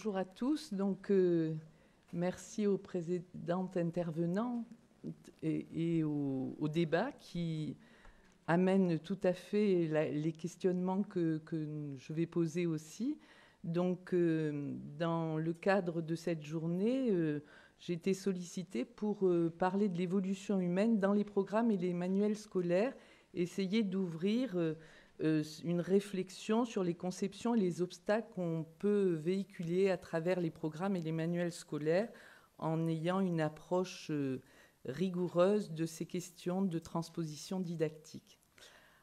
Bonjour à tous. Donc, merci aux précédentes intervenants et au débat qui amène tout à fait les questionnements que je vais poser aussi. Donc, dans le cadre de cette journée, j'ai été sollicitée pour parler de l'évolution humaine dans les programmes et les manuels scolaires, essayer d'ouvrir une réflexion sur les conceptions et les obstacles qu'on peut véhiculer à travers les programmes et les manuels scolaires en ayant une approche rigoureuse de ces questions de transposition didactique.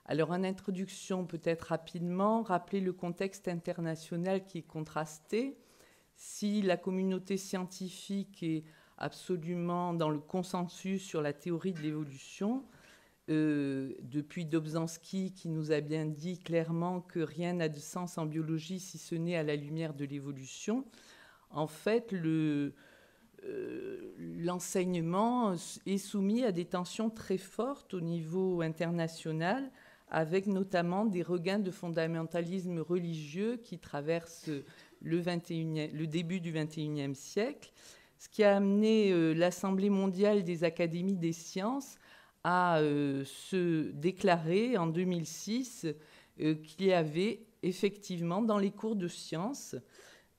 Alors, en introduction, peut-être rapidement, rappeler le contexte international qui est contrasté. Si la communauté scientifique est absolument dans le consensus sur la théorie de l'évolution, depuis Dobzhansky qui nous a bien dit clairement que rien n'a de sens en biologie si ce n'est à la lumière de l'évolution, en fait, l'enseignement est soumis à des tensions très fortes au niveau international, avec notamment des regains de fondamentalisme religieux qui traversent le début du XXIe siècle, ce qui a amené l'Assemblée mondiale des académies des sciences à se déclarer en 2006 qu'il y avait effectivement dans les cours de sciences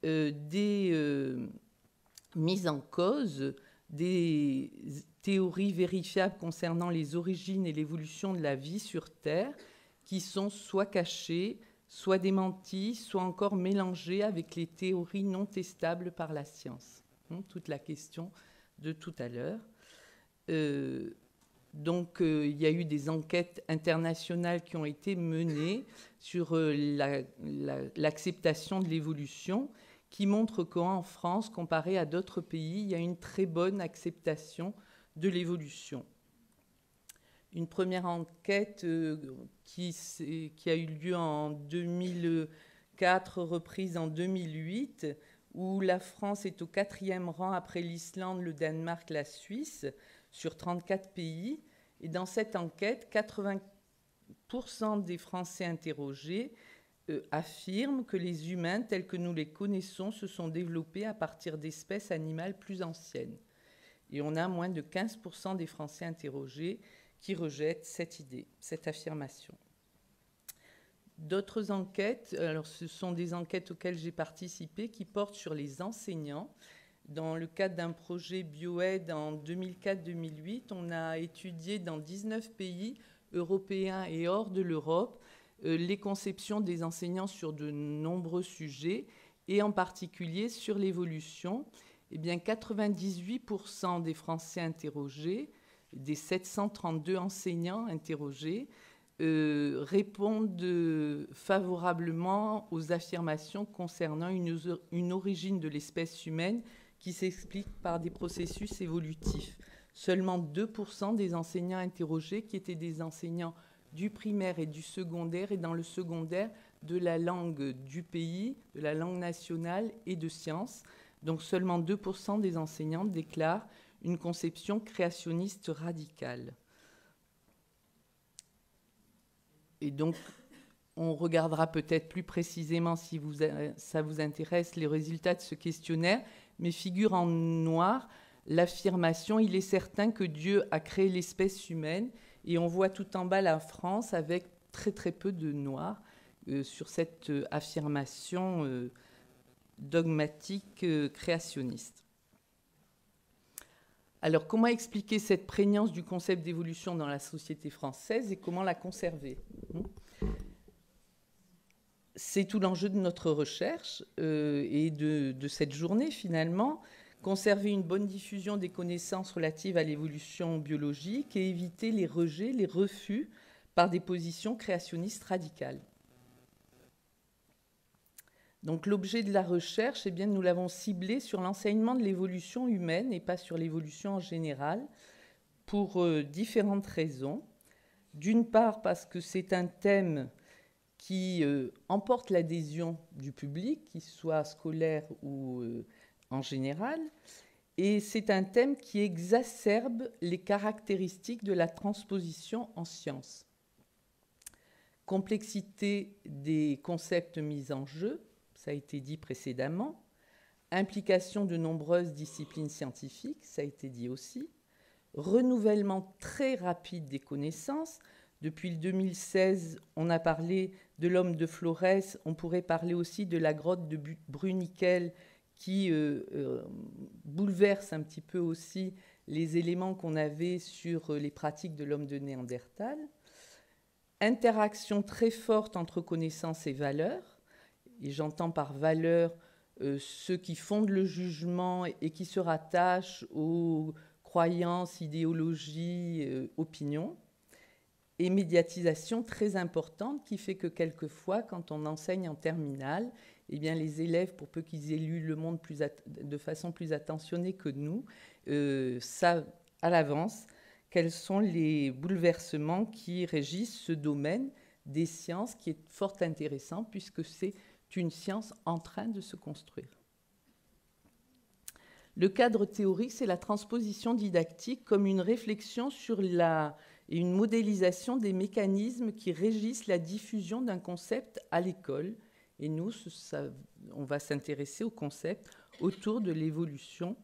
des mises en cause des théories vérifiables concernant les origines et l'évolution de la vie sur Terre qui sont soit cachées, soit démenties, soit encore mélangées avec les théories non testables par la science. Toute la question de tout à l'heure. Donc, il y a eu des enquêtes internationales qui ont été menées sur l'acceptation de l'évolution, qui montrent qu'en France, comparé à d'autres pays, il y a une très bonne acceptation de l'évolution. Une première enquête qui a eu lieu en 2004, reprise en 2008, où la France est au 4e rang après l'Islande, le Danemark, la Suisse, sur 34 pays. Et dans cette enquête, 80% des Français interrogés affirment que les humains, tels que nous les connaissons, se sont développés à partir d'espèces animales plus anciennes. Et on a moins de 15% des Français interrogés qui rejettent cette idée, cette affirmation. D'autres enquêtes, alors ce sont des enquêtes auxquelles j'ai participé, qui portent sur les enseignants. Dans le cadre d'un projet BioAid en 2004-2008, on a étudié dans 19 pays européens et hors de l'Europe les conceptions des enseignants sur de nombreux sujets, et en particulier sur l'évolution. Eh bien, 98% des Français interrogés, des 732 enseignants interrogés, répondent favorablement aux affirmations concernant une origine de l'espèce humaine qui s'explique par des processus évolutifs. Seulement 2% des enseignants interrogés, qui étaient des enseignants du primaire et du secondaire, et dans le secondaire de la langue du pays, de la langue nationale et de sciences. Donc seulement 2% des enseignants déclarent une conception créationniste radicale. Et donc, on regardera peut-être plus précisément, si ça vous intéresse, les résultats de ce questionnaire, mais figure en noir l'affirmation « Il est certain que Dieu a créé l'espèce humaine ». Et on voit tout en bas la France avec très très peu de noir sur cette affirmation dogmatique créationniste. Alors, comment expliquer cette prégnance du concept d'évolution dans la société française et comment la conserver ? C'est tout l'enjeu de notre recherche et de cette journée, finalement. Conserver une bonne diffusion des connaissances relatives à l'évolution biologique et éviter les rejets, les refus par des positions créationnistes radicales. Donc l'objet de la recherche, eh bien, nous l'avons ciblé sur l'enseignement de l'évolution humaine et pas sur l'évolution en général, pour différentes raisons. D'une part, parce que c'est un thème qui emporte l'adhésion du public, qu'il soit scolaire ou en général, et c'est un thème qui exacerbe les caractéristiques de la transposition en sciences. Complexité des concepts mis en jeu, ça a été dit précédemment, implication de nombreuses disciplines scientifiques, ça a été dit aussi, renouvellement très rapide des connaissances. Depuis le 2016, on a parlé de l'homme de Florès, on pourrait parler aussi de la grotte de Bruniquel qui bouleverse un petit peu aussi les éléments qu'on avait sur les pratiques de l'homme de Néandertal. Interaction très forte entre connaissances et valeurs, et j'entends par valeurs ceux qui fondent le jugement et qui se rattachent aux croyances, idéologies, opinions, et médiatisation très importante qui fait que quelquefois, quand on enseigne en terminale, eh bien, les élèves, pour peu qu'ils aient lu le monde de façon plus attentionnée que nous, savent à l'avance quels sont les bouleversements qui régissent ce domaine des sciences qui est fort intéressant puisque c'est une science en train de se construire. Le cadre théorique, c'est la transposition didactique comme une réflexion sur et une modélisation des mécanismes qui régissent la diffusion d'un concept à l'école. Et nous, on va s'intéresser au concept autour de l'évolution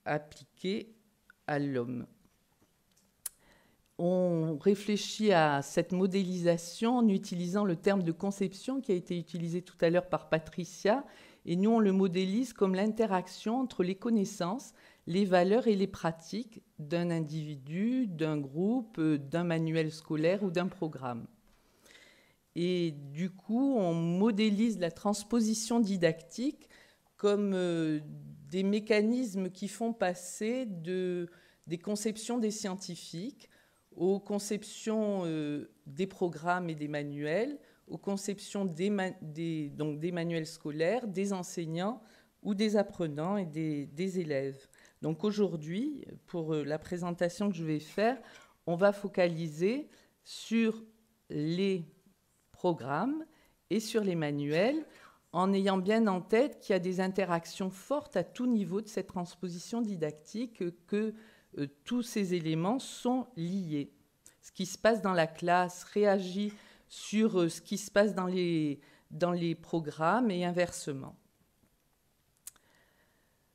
appliquée à l'homme. On réfléchit à cette modélisation en utilisant le terme de conception qui a été utilisé tout à l'heure par Patricia. Et nous, on le modélise comme l'interaction entre les connaissances, les valeurs et les pratiques d'un individu, d'un groupe, d'un manuel scolaire ou d'un programme. Et du coup, on modélise la transposition didactique comme des mécanismes qui font passer des conceptions des scientifiques aux conceptions des programmes et des manuels, aux conceptions donc des manuels scolaires, des enseignants ou des apprenants et des élèves. Donc aujourd'hui, pour la présentation que je vais faire, on va focaliser sur les programmes et sur les manuels, en ayant bien en tête qu'il y a des interactions fortes à tout niveau de cette transposition didactique, que tous ces éléments sont liés. Ce qui se passe dans la classe réagit sur ce qui se passe dans les programmes et inversement.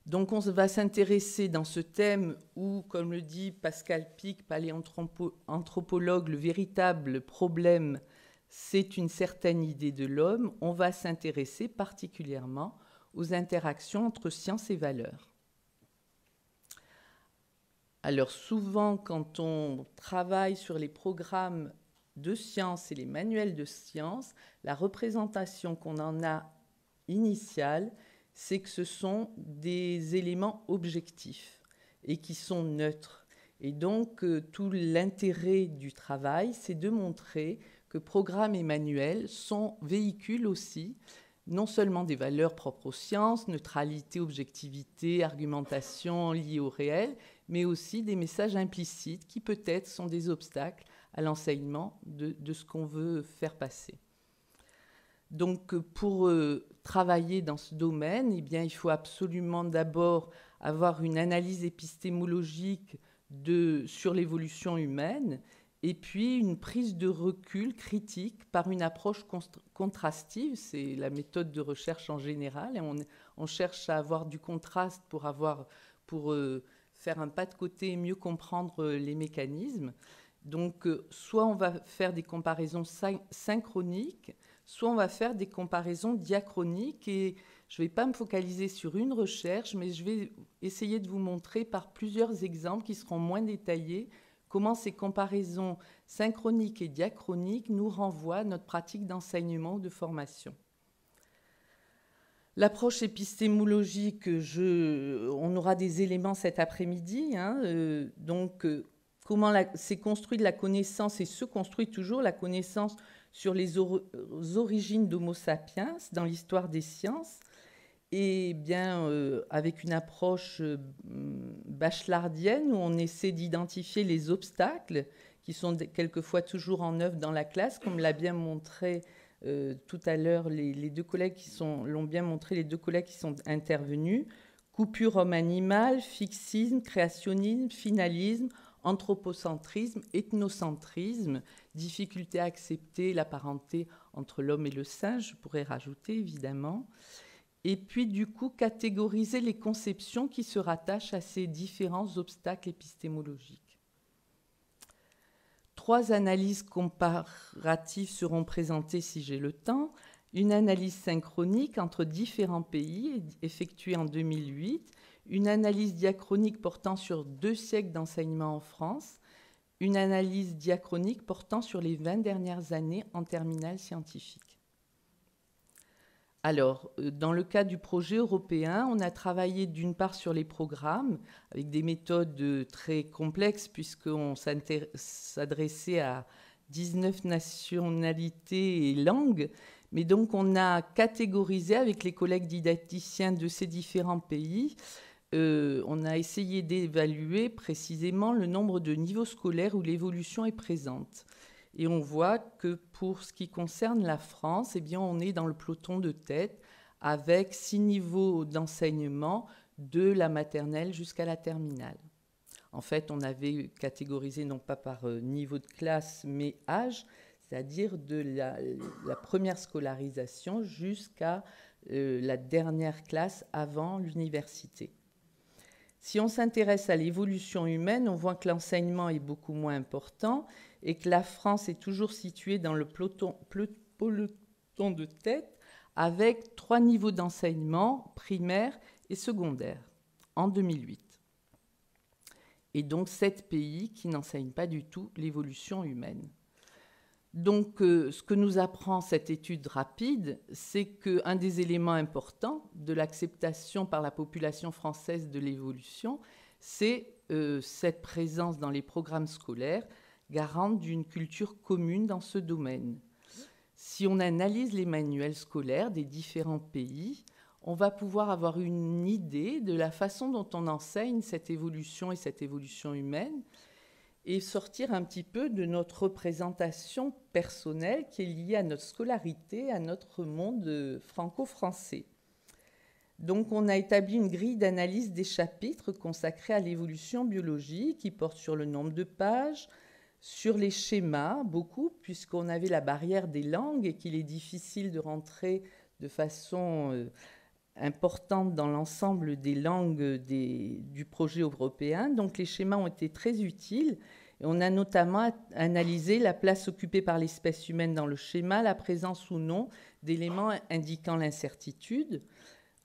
Donc on va s'intéresser dans ce thème où, comme le dit Pascal Pic, paléanthropologue, le véritable problème, c'est une certaine idée de l'homme. On va s'intéresser particulièrement aux interactions entre science et valeurs. Alors souvent, quand on travaille sur les programmes de sciences et les manuels de sciences, la représentation qu'on en a initiale, c'est que ce sont des éléments objectifs et qui sont neutres. Et donc, tout l'intérêt du travail, c'est de montrer que programmes et manuels véhiculent aussi non seulement des valeurs propres aux sciences, neutralité, objectivité, argumentation liée au réel, mais aussi des messages implicites qui peut-être sont des obstacles à l'enseignement de ce qu'on veut faire passer. Donc, pour travailler dans ce domaine, eh bien, il faut absolument d'abord avoir une analyse épistémologique sur l'évolution humaine et puis une prise de recul critique par une approche contrastive. C'est la méthode de recherche en général. Et on cherche à avoir du contraste pour faire un pas de côté et mieux comprendre les mécanismes. Donc, soit on va faire des comparaisons synchroniques, soit on va faire des comparaisons diachroniques. Et je ne vais pas me focaliser sur une recherche, mais je vais essayer de vous montrer par plusieurs exemples qui seront moins détaillés comment ces comparaisons synchroniques et diachroniques nous renvoient à notre pratique d'enseignement ou de formation. L'approche épistémologique, on aura des éléments cet après-midi. Comment s'est construite la connaissance et se construit toujours la connaissance sur les origines d'Homo sapiens dans l'histoire des sciences, et bien avec une approche bachelardienne où on essaie d'identifier les obstacles qui sont quelquefois toujours en œuvre dans la classe, comme l'a bien montré tout à l'heure les deux collègues l'ont bien montré, les deux collègues qui sont intervenus. Coupure homme-animal, fixisme, créationnisme, finalisme, anthropocentrisme, ethnocentrisme, difficulté à accepter la parenté entre l'homme et le singe, je pourrais rajouter évidemment. et puis du coup catégoriser les conceptions qui se rattachent à ces différents obstacles épistémologiques. 3 analyses comparatives seront présentées si j'ai le temps. Une analyse synchronique entre différents pays effectuée en 2008, une analyse diachronique portant sur 2 siècles d'enseignement en France, une analyse diachronique portant sur les 20 dernières années en terminale scientifique. Alors, dans le cas du projet européen, on a travaillé d'une part sur les programmes, avec des méthodes très complexes, puisqu'on s'adressait à 19 nationalités et langues. Mais donc, on a catégorisé avec les collègues didacticiens de ces différents pays. On a essayé d'évaluer précisément le nombre de niveaux scolaires où l'évolution est présente. Et on voit que pour ce qui concerne la France, eh bien, on est dans le peloton de tête avec 6 niveaux d'enseignement de la maternelle jusqu'à la terminale. En fait, on avait catégorisé non pas par niveau de classe, mais âge, c'est-à-dire de la première scolarisation jusqu'à la dernière classe avant l'université. Si on s'intéresse à l'évolution humaine, on voit que l'enseignement est beaucoup moins important et que la France est toujours située dans le peloton de tête avec 3 niveaux d'enseignement, primaire et secondaire, en 2008. Et donc 7 pays qui n'enseignent pas du tout l'évolution humaine. Donc, ce que nous apprend cette étude rapide, c'est qu'un des éléments importants de l'acceptation par la population française de l'évolution, c'est cette présence dans les programmes scolaires garante d'une culture commune dans ce domaine. Si on analyse les manuels scolaires des différents pays, on va pouvoir avoir une idée de la façon dont on enseigne cette évolution et cette évolution humaine, et sortir un petit peu de notre représentation personnelle qui est liée à notre scolarité, à notre monde franco-français. Donc, on a établi une grille d'analyse des chapitres consacrés à l'évolution biologique qui porte sur le nombre de pages, sur les schémas, beaucoup, puisqu'on avait la barrière des langues et qu'il est difficile de rentrer de façon importante dans l'ensemble des langues du projet européen. Donc les schémas ont été très utiles. Et on a notamment analysé la place occupée par l'espèce humaine dans le schéma, la présence ou non d'éléments indiquant l'incertitude,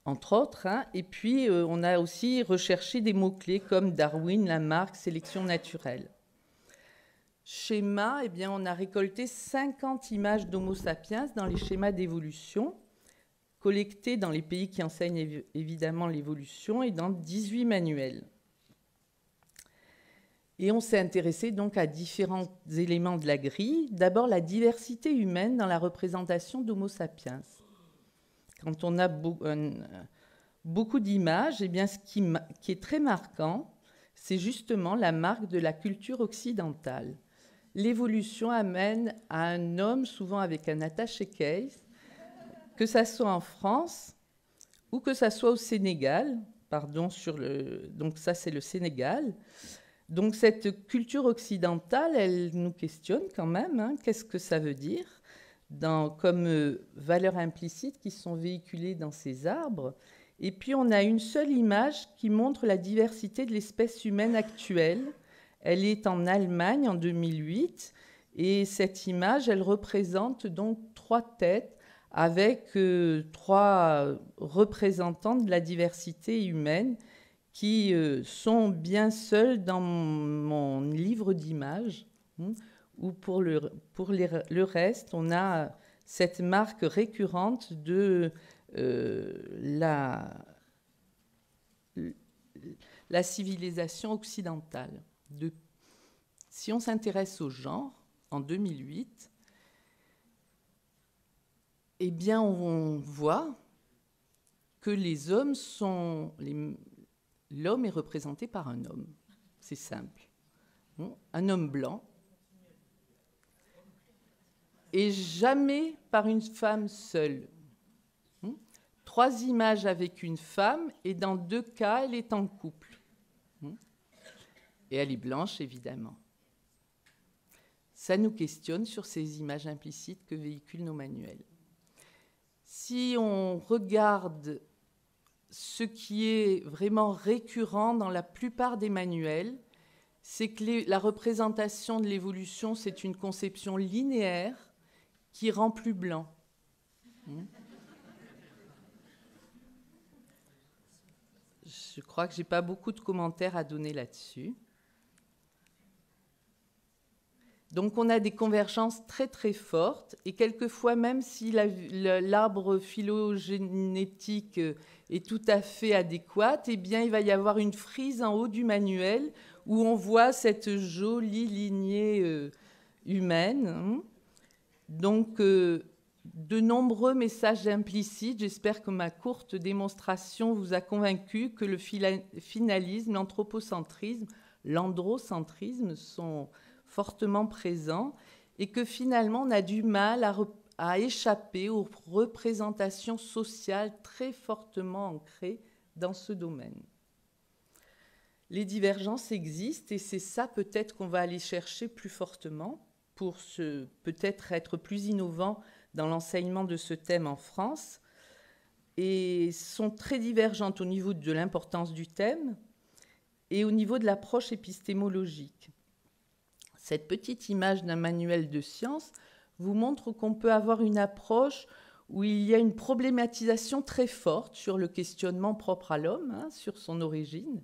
entre autres. Et puis on a aussi recherché des mots-clés comme Darwin, Lamarck, sélection naturelle. Schéma, eh bien, on a récolté 50 images d'Homo sapiens dans les schémas d'évolution, collectés dans les pays qui enseignent évidemment l'évolution et dans 18 manuels. Et on s'est intéressé donc à différents éléments de la grille. D'abord, la diversité humaine dans la représentation d'Homo sapiens. Quand on a beaucoup d'images, eh bien, ce qui est très marquant, c'est justement la marque de la culture occidentale. L'évolution amène à un homme, souvent avec un attaché-case, que ça soit en France ou que ça soit au Sénégal, donc ça c'est le Sénégal. Donc cette culture occidentale, elle nous questionne quand même, qu'est-ce que ça veut dire comme valeurs implicites qui sont véhiculées dans ces arbres. Et puis on a une seule image qui montre la diversité de l'espèce humaine actuelle. Elle est en Allemagne en 2008 et cette image, elle représente donc 3 têtes avec 3 représentants de la diversité humaine qui sont bien seuls dans mon livre d'images, où pour le reste, on a cette marque récurrente de la civilisation occidentale. Si on s'intéresse au genre, en 2008, eh bien, on voit que l'homme est représenté par un homme. C'est simple. Un homme blanc. Et jamais par une femme seule. 3 images avec une femme, et dans 2 cas, elle est en couple. Et elle est blanche, évidemment. Ça nous questionne sur ces images implicites que véhiculent nos manuels. Si on regarde ce qui est vraiment récurrent dans la plupart des manuels, c'est que la représentation de l'évolution, c'est une conception linéaire qui rend plus blanc. Je crois que je n'ai pas beaucoup de commentaires à donner là-dessus. Donc on a des convergences très très fortes et quelquefois même si l'arbre phylogénétique est tout à fait adéquat, eh bien il va y avoir une frise en haut du manuel où on voit cette jolie lignée humaine. Donc de nombreux messages implicites. J'espère que ma courte démonstration vous a convaincu que le finalisme, l'anthropocentrisme, l'androcentrisme sont fortement présents et que finalement on a du mal à échapper aux représentations sociales très fortement ancrées dans ce domaine. Les divergences existent et c'est ça peut-être qu'on va aller chercher plus fortement pour peut-être être plus innovant dans l'enseignement de ce thème en France, et sont très divergentes au niveau de l'importance du thème et au niveau de l'approche épistémologique. Cette petite image d'un manuel de sciences vous montre qu'on peut avoir une approche où il y a une problématisation très forte sur le questionnement propre à l'homme, sur son origine,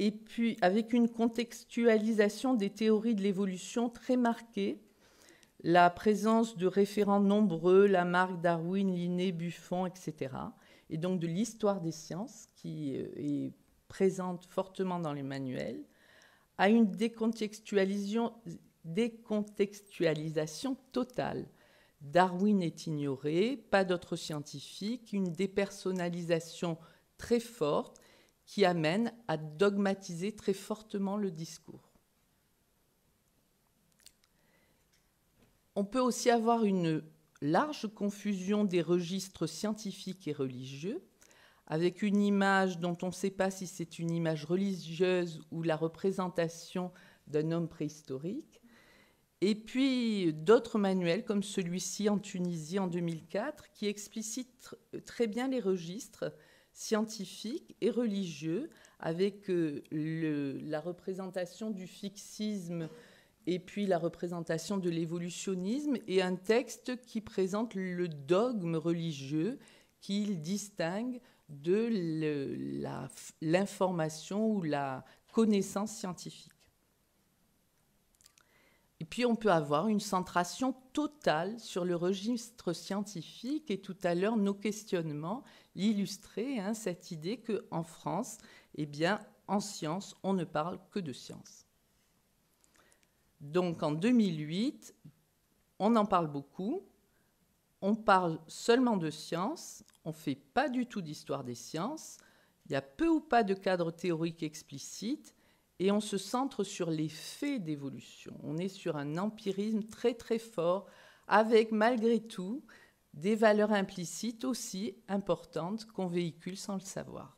et puis avec une contextualisation des théories de l'évolution très marquée, la présence de référents nombreux, Lamarck, Darwin, Linné, Buffon, etc. Et donc de l'histoire des sciences qui est présente fortement dans les manuels, à une décontextualisation totale. Darwin est ignoré, pas d'autres scientifiques, une dépersonnalisation très forte qui amène à dogmatiser très fortement le discours. On peut aussi avoir une large confusion des registres scientifiques et religieux, avec une image dont on ne sait pas si c'est une image religieuse ou la représentation d'un homme préhistorique. Et puis d'autres manuels, comme celui-ci en Tunisie en 2004, qui explicitent très bien les registres scientifiques et religieux, avec la représentation du fixisme et puis la représentation de l'évolutionnisme, et un texte qui présente le dogme religieux qu'il distingue de l'information ou la connaissance scientifique. Et puis on peut avoir une centration totale sur le registre scientifique, et tout à l'heure nos questionnements l'illustraient, cette idée qu'en France, eh bien, en sciences, on ne parle que de sciences. Donc en 2008, on en parle beaucoup, on parle seulement de sciences, on ne fait pas du tout d'histoire des sciences, il y a peu ou pas de cadre théorique explicite, et on se centre sur les faits d'évolution. On est sur un empirisme très très fort, avec malgré tout des valeurs implicites aussi importantes qu'on véhicule sans le savoir.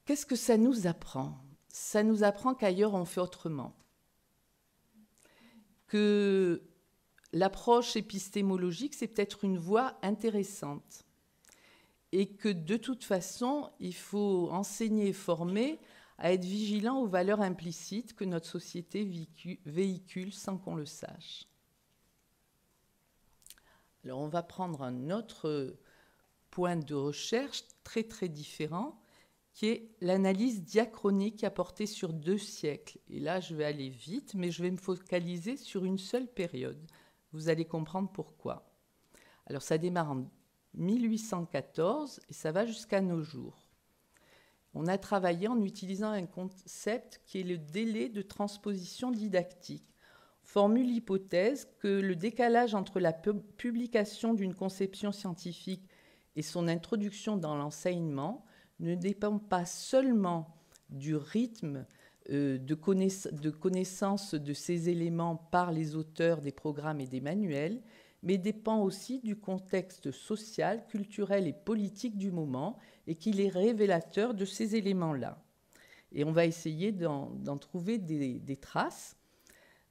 Qu'est-ce que ça nous apprend ? Ça nous apprend qu'ailleurs on fait autrement, que l'approche épistémologique, c'est peut-être une voie intéressante, et que de toute façon, il faut enseigner et former à être vigilant aux valeurs implicites que notre société véhicule sans qu'on le sache. Alors on va prendre un autre point de recherche très très différent, qui est l'analyse diachronique apportée sur 2 siècles. Et là, je vais aller vite, mais je vais me focaliser sur une seule période. Vous allez comprendre pourquoi. Alors, ça démarre en 1814 et ça va jusqu'à nos jours. On a travaillé en utilisant un concept qui est le délai de transposition didactique. On formule l'hypothèse que le décalage entre la publication d'une conception scientifique et son introduction dans l'enseignement ne dépend pas seulement du rythme de connaissance de ces éléments par les auteurs des programmes et des manuels, mais dépend aussi du contexte social, culturel et politique du moment, et qu'il est révélateur de ces éléments-là. Et on va essayer d'en trouver des traces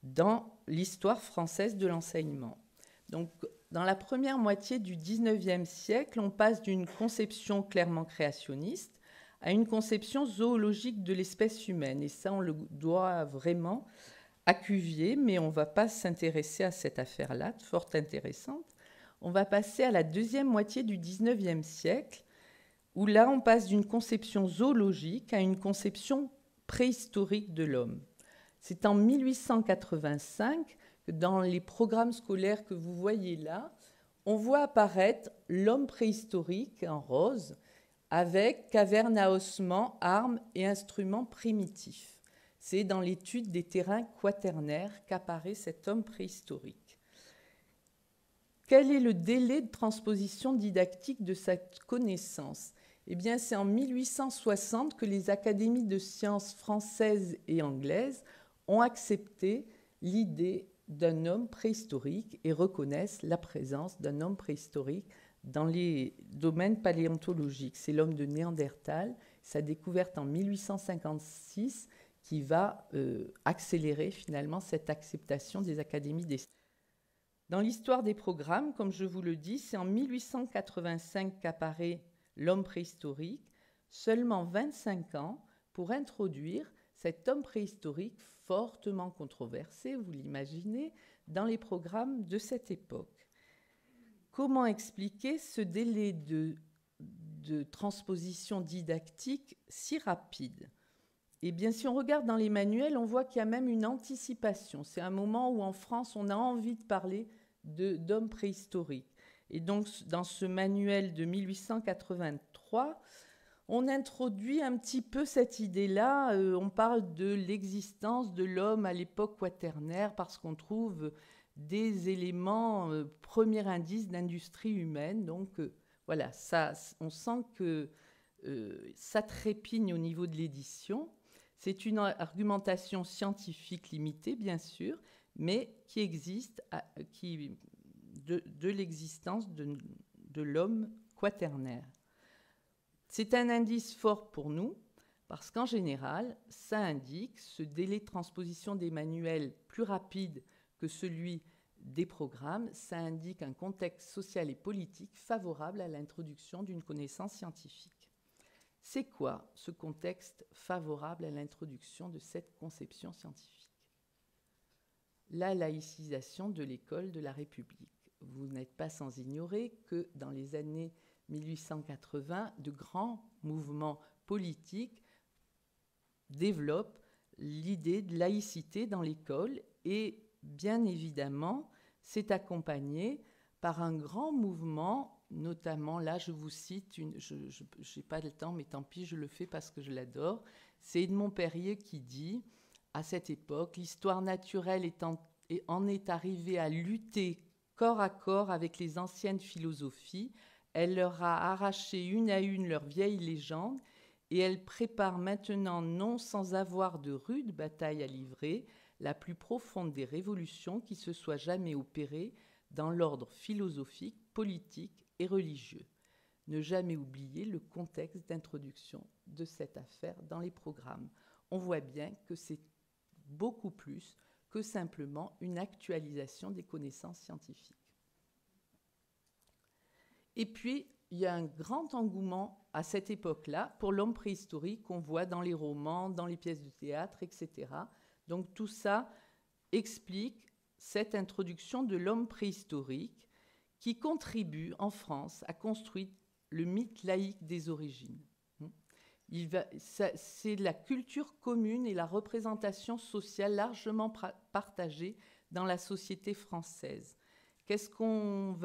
dans l'histoire française de l'enseignement. Donc, dans la première moitié du XIXe siècle, on passe d'une conception clairement créationniste à une conception zoologique de l'espèce humaine. Et ça, on le doit vraiment à Cuvier, mais on ne va pas s'intéresser à cette affaire-là, fort intéressante. On va passer à la deuxième moitié du XIXe siècle, où là, on passe d'une conception zoologique à une conception préhistorique de l'homme. C'est en 1885 que dans les programmes scolaires que vous voyez là, on voit apparaître l'homme préhistorique en rose, avec cavernes à ossements, armes et instruments primitifs. C'est dans l'étude des terrains quaternaires qu'apparaît cet homme préhistorique. Quel est le délai de transposition didactique de cette connaissance ? Eh bien, c'est en 1860 que les académies de sciences françaises et anglaises ont accepté l'idée d'un homme préhistorique et reconnaissent la présence d'un homme préhistorique dans les domaines paléontologiques. C'est l'homme de Néandertal, sa découverte en 1856 qui va accélérer finalement cette acceptation des académies des sciences. Dans l'histoire des programmes, comme je vous le dis, c'est en 1885 qu'apparaît l'homme préhistorique, seulement 25 ans pour introduire cet homme préhistorique fortement controversé, vous l'imaginez, dans les programmes de cette époque. Comment expliquer ce délai de transposition didactique si rapide ? Eh bien, si on regarde dans les manuels, on voit qu'il y a même une anticipation. C'est un moment où en France, on a envie de parler d'hommes préhistoriques. Et donc, dans ce manuel de 1883, on introduit un petit peu cette idée-là. On parle de l'existence de l'homme à l'époque quaternaire parce qu'on trouve des éléments, premier indice d'industrie humaine. Donc, voilà, ça, on sent que ça trépigne au niveau de l'édition. C'est une argumentation scientifique limitée, bien sûr, mais qui existe, de l'existence de l'homme quaternaire. C'est un indice fort pour nous, parce qu'en général, ça indique ce délai de transposition des manuels plus rapide que celui des programmes, ça indique un contexte social et politique favorable à l'introduction d'une connaissance scientifique. C'est quoi ce contexte favorable à l'introduction de cette conception scientifique ? La laïcisation de l'école de la République. Vous n'êtes pas sans ignorer que dans les années 1880, de grands mouvements politiques développent l'idée de laïcité dans l'école et bien évidemment, c'est accompagné par un grand mouvement. Notamment, là, je vous cite, je n'ai pas le temps, mais tant pis, je le fais parce que je l'adore. C'est Edmond Perrier qui dit, à cette époque, l'histoire naturelle en est arrivée à lutter corps à corps avec les anciennes philosophies. Elle leur a arraché une à une leurs vieilles légendes et elle prépare maintenant, non sans avoir de rudes batailles à livrer, la plus profonde des révolutions qui se soit jamais opérée dans l'ordre philosophique, politique et religieux. Ne jamais oublier le contexte d'introduction de cette affaire dans les programmes. On voit bien que c'est beaucoup plus que simplement une actualisation des connaissances scientifiques. Et puis, il y a un grand engouement à cette époque-là pour l'homme préhistorique qu'on voit dans les romans, dans les pièces de théâtre, etc. Donc tout ça explique cette introduction de l'homme préhistorique qui contribue en France à construire le mythe laïque des origines. C'est la culture commune et la représentation sociale largement partagée dans la société française. Qu'est-ce qu'on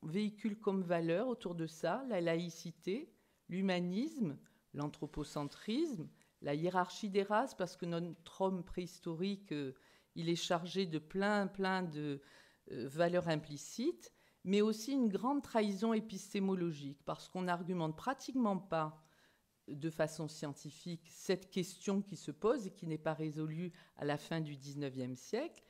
véhicule comme valeur autour de ça ? La laïcité, l'humanisme, l'anthropocentrisme, la hiérarchie des races, parce que notre homme préhistorique, il est chargé de plein de valeurs implicites, mais aussi une grande trahison épistémologique, parce qu'on n'argumente pratiquement pas de façon scientifique cette question qui se pose et qui n'est pas résolue à la fin du XIXe siècle.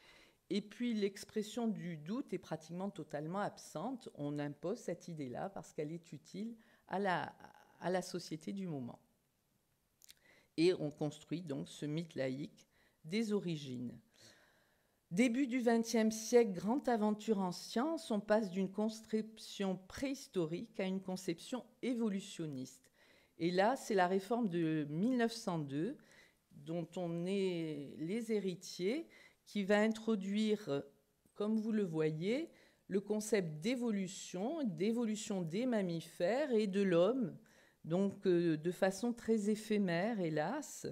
Et puis l'expression du doute est pratiquement totalement absente. On impose cette idée-là parce qu'elle est utile à la société du moment. Et on construit donc ce mythe laïque des origines. Début du XXe siècle, grande aventure en sciences, on passe d'une conception préhistorique à une conception évolutionniste. Et là, c'est la réforme de 1902, dont on est les héritiers, qui va introduire, comme vous le voyez, le concept d'évolution des mammifères et de l'homme, donc de façon très éphémère, hélas.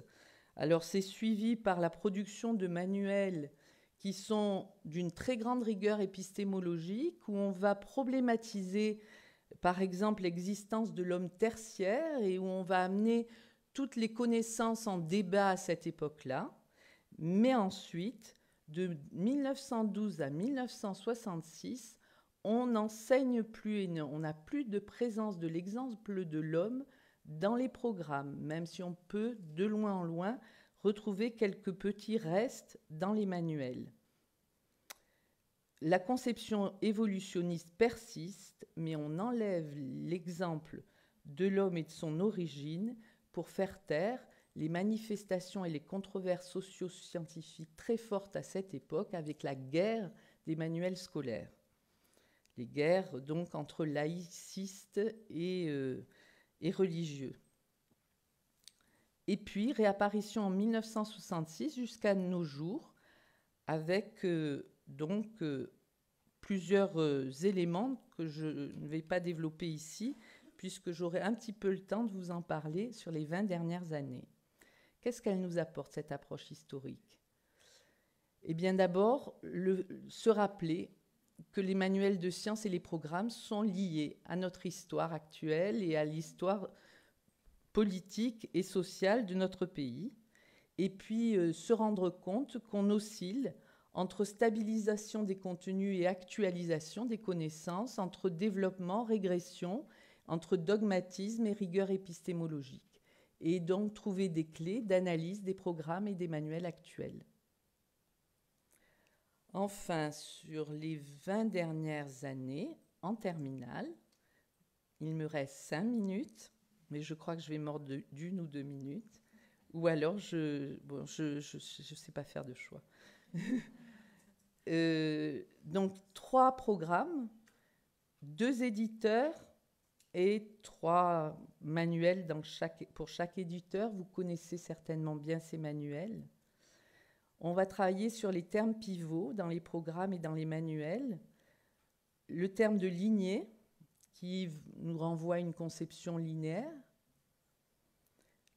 Alors c'est suivi par la production de manuels qui sont d'une très grande rigueur épistémologique, où on va problématiser, par exemple, l'existence de l'homme tertiaire et où on va amener toutes les connaissances en débat à cette époque-là. Mais ensuite, de 1912 à 1966, on n'enseigne plus et on n'a plus de présence de l'exemple de l'homme dans les programmes, même si on peut, de loin en loin, retrouver quelques petits restes dans les manuels. La conception évolutionniste persiste, mais on enlève l'exemple de l'homme et de son origine pour faire taire les manifestations et les controverses socio-scientifiques très fortes à cette époque avec la guerre des manuels scolaires. Les guerres donc entre laïcistes et religieux. Et puis, réapparition en 1966 jusqu'à nos jours, avec plusieurs éléments que je ne vais pas développer ici, puisque j'aurai un petit peu le temps de vous en parler sur les 20 dernières années. Qu'est-ce qu'elle nous apporte, cette approche historique ? Eh bien, d'abord, se rappeler que les manuels de sciences et les programmes sont liés à notre histoire actuelle et à l'histoire politique et sociale de notre pays, et puis se rendre compte qu'on oscille entre stabilisation des contenus et actualisation des connaissances, entre développement, régression, entre dogmatisme et rigueur épistémologique, et donc trouver des clés d'analyse des programmes et des manuels actuels. Enfin, sur les 20 dernières années, en terminale, il me reste 5 minutes, mais je crois que je vais mordre d'1 ou 2 minutes, ou alors je sais pas faire de choix. Donc 3 programmes, 2 éditeurs et 3 manuels pour chaque éditeur. Vous connaissez certainement bien ces manuels. On va travailler sur les termes pivots dans les programmes et dans les manuels. Le terme de lignée, qui nous renvoie à une conception linéaire.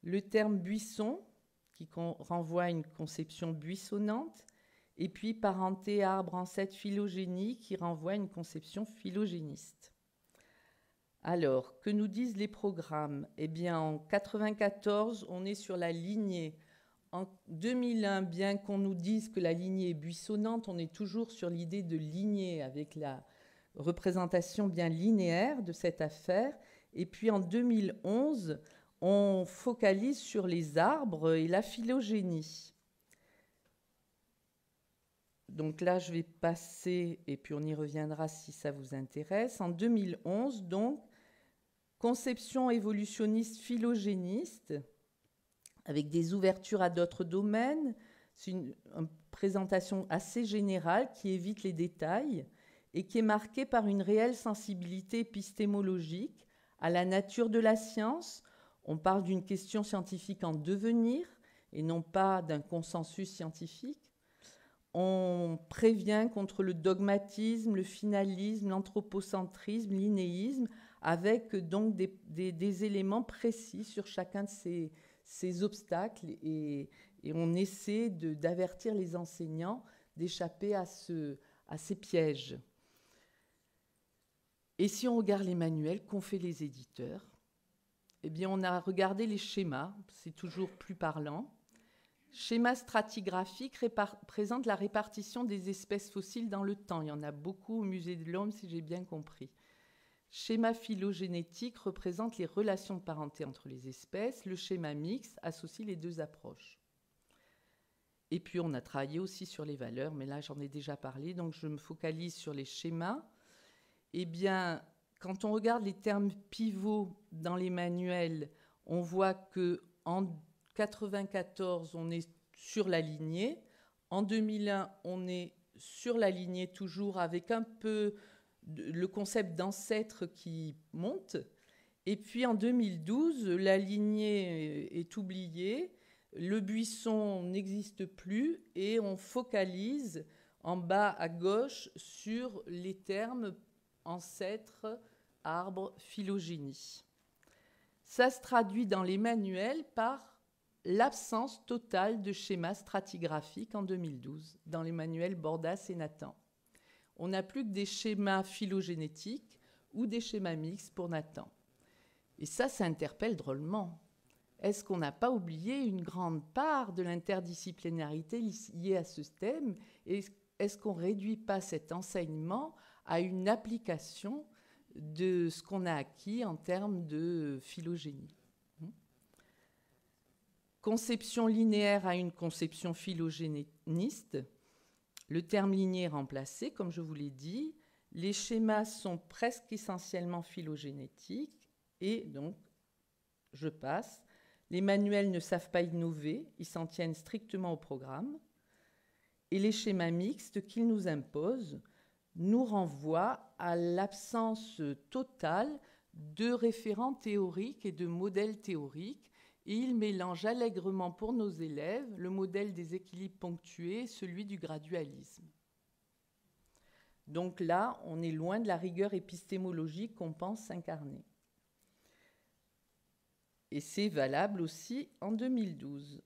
Le terme buisson, qui renvoie à une conception buissonnante. Et puis parenté, arbre, ancêtre, phylogénie, qui renvoie à une conception phylogéniste. Alors, que nous disent les programmes ? Eh bien, en 1994, on est sur la lignée. En 2001, bien qu'on nous dise que la lignée est buissonnante, on est toujours sur l'idée de lignée avec la représentation bien linéaire de cette affaire. Et puis en 2011, on focalise sur les arbres et la phylogénie. Donc là, je vais passer, et puis on y reviendra si ça vous intéresse. En 2011, donc, conception évolutionniste phylogéniste, avec des ouvertures à d'autres domaines. C'est une présentation assez générale qui évite les détails et qui est marquée par une réelle sensibilité épistémologique à la nature de la science. On parle d'une question scientifique en devenir et non pas d'un consensus scientifique. On prévient contre le dogmatisme, le finalisme, l'anthropocentrisme, l'inéisme, avec donc des éléments précis sur chacun de ces obstacles, et on essaie d'avertir les enseignants d'échapper à ces pièges. Et si on regarde les manuels qu'ont fait les éditeurs, eh bien on a regardé les schémas, c'est toujours plus parlant. Schéma stratigraphique présente la répartition des espèces fossiles dans le temps. Il y en a beaucoup au Musée de l'Homme, si j'ai bien compris. Schéma phylogénétique représente les relations de parenté entre les espèces. Le schéma mixte associe les 2 approches. Et puis, on a travaillé aussi sur les valeurs, mais là, j'en ai déjà parlé, donc je me focalise sur les schémas. Eh bien, quand on regarde les termes pivots dans les manuels, on voit qu'en 1994, on est sur la lignée. En 2001, on est sur la lignée toujours avec un peu le concept d'ancêtre qui monte. Et puis en 2012, la lignée est oubliée, le buisson n'existe plus et on focalise en bas à gauche sur les termes ancêtres, arbres, phylogénie. Ça se traduit dans les manuels par l'absence totale de schéma stratigraphique en 2012, dans les manuels Bordas et Nathan. On n'a plus que des schémas phylogénétiques ou des schémas mixtes pour Nathan. Et ça interpelle drôlement. Est-ce qu'on n'a pas oublié une grande part de l'interdisciplinarité liée à ce thème? Et est-ce qu'on ne réduit pas cet enseignement à une application de ce qu'on a acquis en termes de phylogénie? Conception linéaire à une conception phylogéniste. Le terme lignée est remplacé, comme je vous l'ai dit. Les schémas sont presque essentiellement phylogénétiques. Et donc, je passe. Les manuels ne savent pas innover, ils s'en tiennent strictement au programme. Et les schémas mixtes qu'ils nous imposent nous renvoient à l'absence totale de référents théoriques et de modèles théoriques. Et ils mélangent allègrement pour nos élèves le modèle des équilibres ponctués et celui du gradualisme. Donc là, on est loin de la rigueur épistémologique qu'on pense incarner. Et c'est valable aussi en 2012.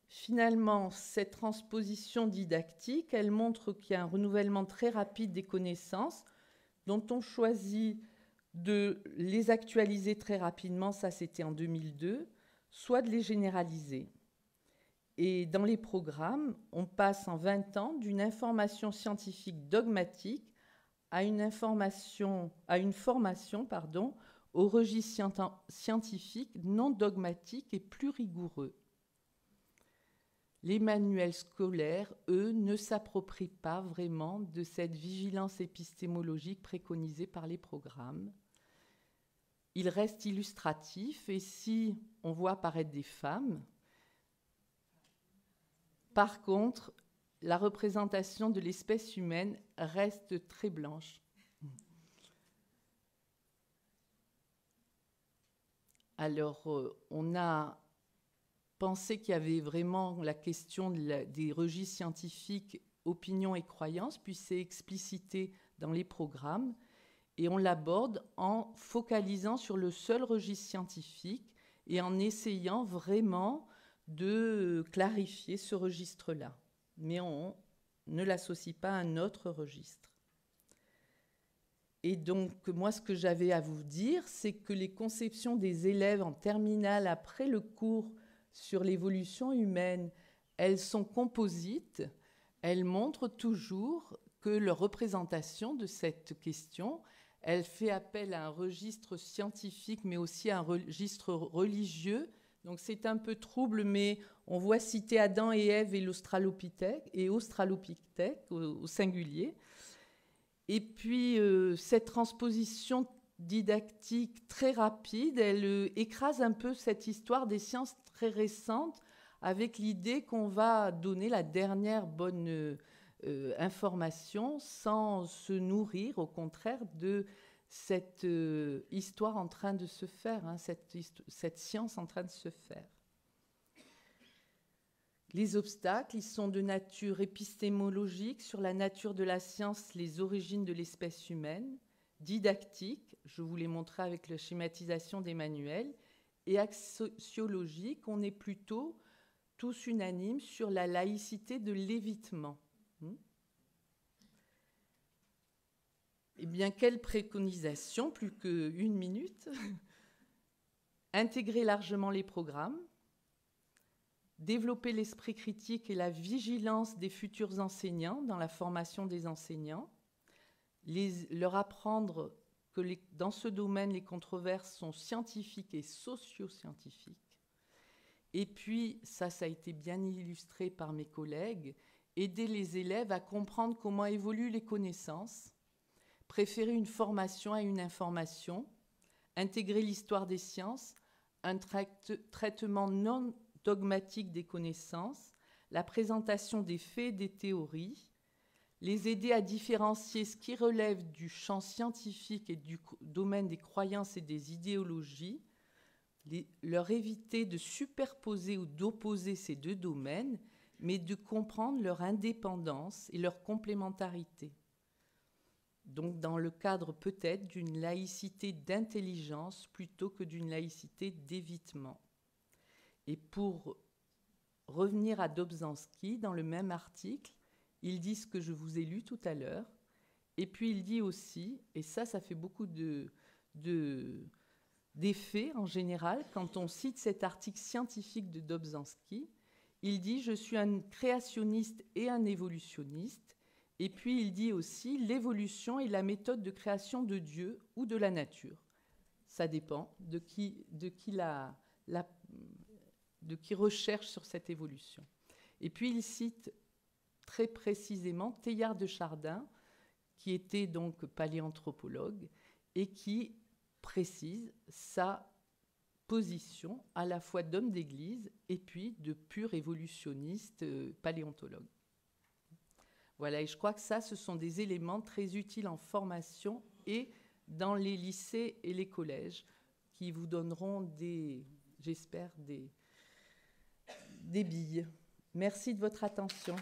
Finalement, cette transposition didactique, elle montre qu'il y a un renouvellement très rapide des connaissances dont on choisit de les actualiser très rapidement, ça c'était en 2002, soit de les généraliser. Et dans les programmes, on passe en 20 ans d'une information scientifique dogmatique à une formation au registre scientifique non dogmatique et plus rigoureux. Les manuels scolaires, eux, ne s'approprient pas vraiment de cette vigilance épistémologique préconisée par les programmes. Ils restent illustratifs et si on voit apparaître des femmes, par contre, la représentation de l'espèce humaine reste très blanche. Alors, on a pensé qu'il y avait vraiment la question des registres scientifiques, opinions et croyances, puis c'est explicité dans les programmes, et on l'aborde en focalisant sur le seul registre scientifique et en essayant vraiment de clarifier ce registre-là. Mais on ne l'associe pas à un autre registre. Et donc, moi, ce que j'avais à vous dire, c'est que les conceptions des élèves en terminale après le cours sur l'évolution humaine, elles sont composites, elles montrent toujours que leur représentation de cette question, elle fait appel à un registre scientifique, mais aussi à un registre religieux. Donc c'est un peu trouble, mais on voit citer Adam et Ève et l'Australopithèque, et Australopithèque au singulier. Et puis cette transposition didactique très rapide, elle écrase un peu cette histoire des sciences très récentes avec l'idée qu'on va donner la dernière bonne information sans se nourrir, au contraire, de cette histoire en train de se faire, hein, cette science en train de se faire. Les obstacles, ils sont de nature épistémologique, sur la nature de la science, les origines de l'espèce humaine, didactique, je vous l'ai montré avec la schématisation des manuels, et axiologique, on est plutôt tous unanimes sur la laïcité de l'évitement. Eh bien, quelle préconisation, plus qu'une minute. Intégrer largement les programmes, développer l'esprit critique et la vigilance des futurs enseignants dans la formation des enseignants, leur apprendre que dans ce domaine, les controverses sont scientifiques et socio-scientifiques. Et puis, ça a été bien illustré par mes collègues, aider les élèves à comprendre comment évoluent les connaissances, préférer une formation à une information, intégrer l'histoire des sciences, un traitement non dogmatique des connaissances, la présentation des faits et des théories, les aider à différencier ce qui relève du champ scientifique et du domaine des croyances et des idéologies, leur éviter de superposer ou d'opposer ces deux domaines, mais de comprendre leur indépendance et leur complémentarité. Donc dans le cadre peut-être d'une laïcité d'intelligence plutôt que d'une laïcité d'évitement. Et pour revenir à Dobzhansky, dans le même article, il dit ce que je vous ai lu tout à l'heure, et puis il dit aussi, et ça fait beaucoup d'effets en général, quand on cite cet article scientifique de Dobzhansky, il dit « Je suis un créationniste et un évolutionniste », et puis il dit aussi « L'évolution est la méthode de création de Dieu ou de la nature ». Ça dépend de qui recherche sur cette évolution. Et puis il cite très précisément Teilhard de Chardin, qui était donc paléanthropologue, et qui précise sa position à la fois d'homme d'église et puis de pur évolutionniste paléontologue. Voilà, et je crois que ça, ce sont des éléments très utiles en formation et dans les lycées et les collèges qui vous donneront j'espère, des billes. Merci de votre attention.